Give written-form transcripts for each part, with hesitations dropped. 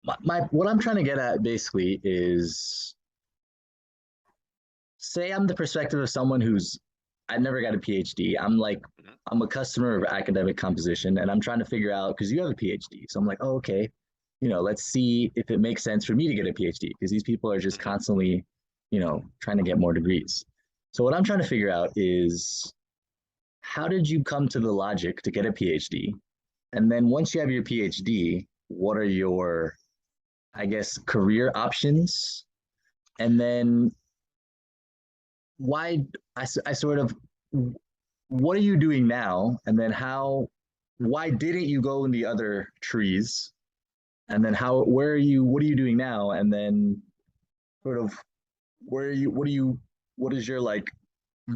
what I'm trying to get at basically is, say I'm the perspective of someone who's I never got a PhD. Mhm. I'm a customer of academic composition, and I'm trying to figure out, because you have a PhD. So I'm like, oh, okay, let's see if it makes sense for me to get a PhD, because these people are just Mhm. constantly, trying to get more degrees. So what I'm trying to figure out is, how did you come to the logic to get a PhD? And then once you have your PhD, what are your, I guess, career options? And then why, I sort of, what are you doing now? And then why didn't you go in the other trees? And then what are you doing now? And then sort of, what is your like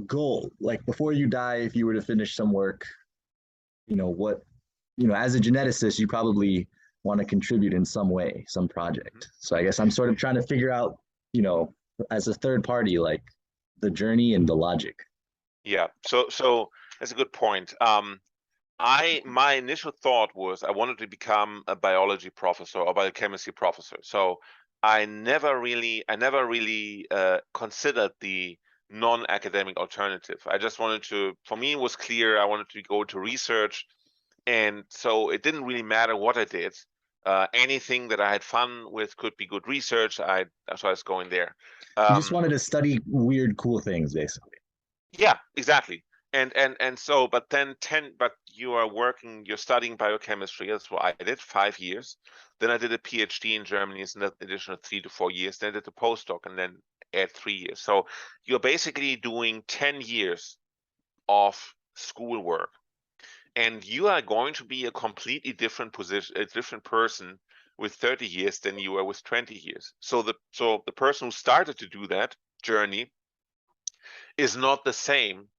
goal? Like before you die, if you were to finish some work, what, as a geneticist, you probably want to contribute in some way, some Mhm. project. So I guess I'm sort of trying to figure out, you know, as a third party, like the journey and the logic. Yeah. So that's a good point. My initial thought was I wanted to become a biology professor or biochemistry professor. So I never really considered the non-academic alternative. I just wanted to, for me, it was clear I wanted to go to research, and so it didn't really matter what I did. Anything that I had fun with could be good research. So I was going there. You just Um, wanted to study weird, cool things, basically. yeah, exactly. And so, but you are working, you're studying biochemistry. That's what I did, 5 years. Then I did a PhD in Germany, it's an additional 3 to 4 years. Then I did a postdoc and then add 3 years. So you're basically doing 10 years of schoolwork, and you are going to be a completely different position, a different person with 30 years than you were with 20 years. So the person who started to do that journey is not the same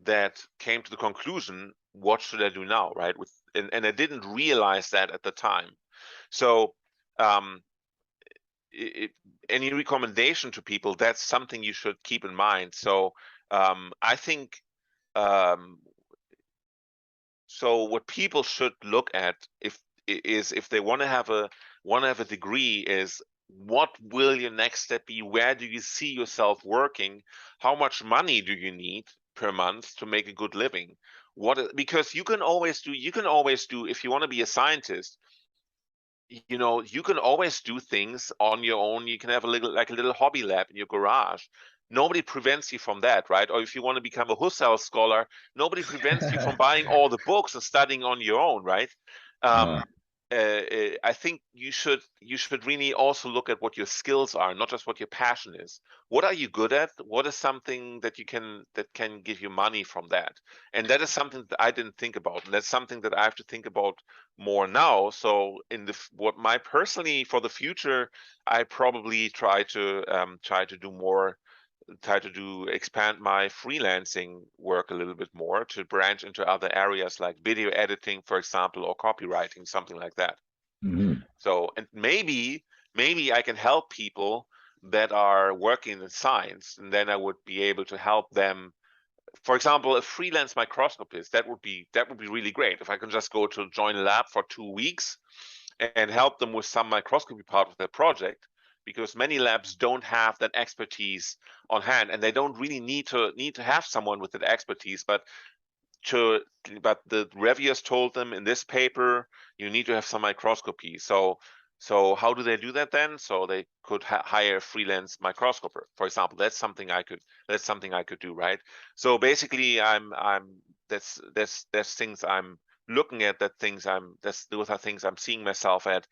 that came to the conclusion, what should I do now, right? And I didn't realize that at the time. So um, it, any recommendation to people, that's something you should keep in mind. So I think um, so. What people should look at if they want to have a degree is, what will your next step be? Where do you see yourself working? How much money do you need per month to make a good living? Because you can always do if you want to be a scientist, you can always do things on your own. You can have a little hobby lab in your garage. Nobody prevents you from that, right? Or if you want to become a Husserl scholar, nobody prevents you from buying all the books and studying on your own, right? Uh, Um, I think you should really also look at what your skills are, not just what your passion is. What are you good at? What is something that can give you money from that? And that is something that I didn't think about, and that's something that I have to think about more now. So what my personally for the future, I probably try to expand my freelancing work a little bit more, to branch into other areas like video editing, for example, or copywriting, something like that. mhm. So, and maybe I can help people that are working in science, and then I would be able to help them. For example, a freelance microscopist, that would be really great if I can just go to join a lab for 2 weeks and help them with some microscopy part of their project, because many labs don't have that expertise on hand, and they don't really need to have someone with that expertise. To but the reviewers told them in this paper you need to have some microscopy. So how do they do that then? So they could hire a freelance microscoper, for example. That's something I could do, right? So basically, that's things I'm looking at, those are things I'm seeing myself at.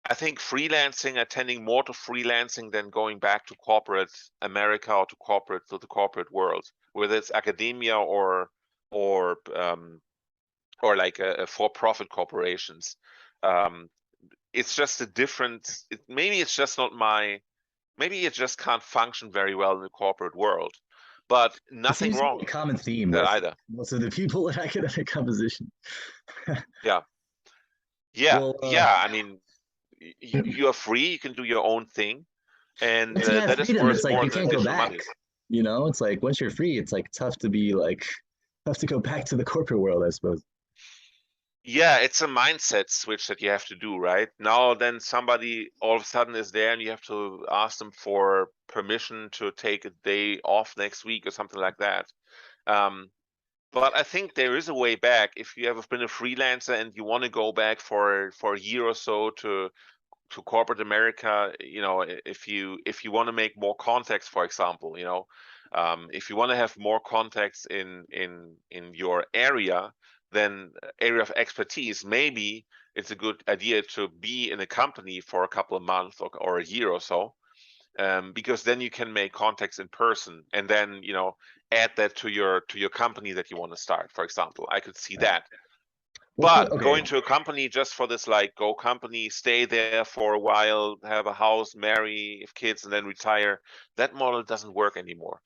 I think freelancing, attending more to freelancing than going back to corporate America, or to the corporate world, whether it's academia or um, or like a for-profit corporations. Um, it's just a different. Maybe it's just not my. Maybe it just can't function very well in the corporate world. But It nothing seems to be a wrong common theme with that with either. most of the people in academic composition. Yeah, yeah, Well, yeah. I mean, you are free. You can do your own thing, and it's that that is freedom. worth It's like more you than can't go additional back. money. It's like once you're free, it's like tough to go back to the corporate world, I suppose. Yeah, it's a mindset switch that you have to do, right? Now then somebody all of a sudden is there and you have to ask them for permission to take a day off next week or something like that. Um, but I think there is a way back if you have been a freelancer and you want to go back for a year or so to corporate America. If you want to make more contacts, for example, if you want to have more contacts in your area, then area of expertise, maybe it's a good idea to be in a company for a couple of months or a year or so, because then you can make contacts in person, and then add that to your company that you want to start. For example, I could see Right. that. What's But okay? going to a company just for this, like, go company, stay there for a while, have a house, marry, have kids, and then retire, that model doesn't work anymore.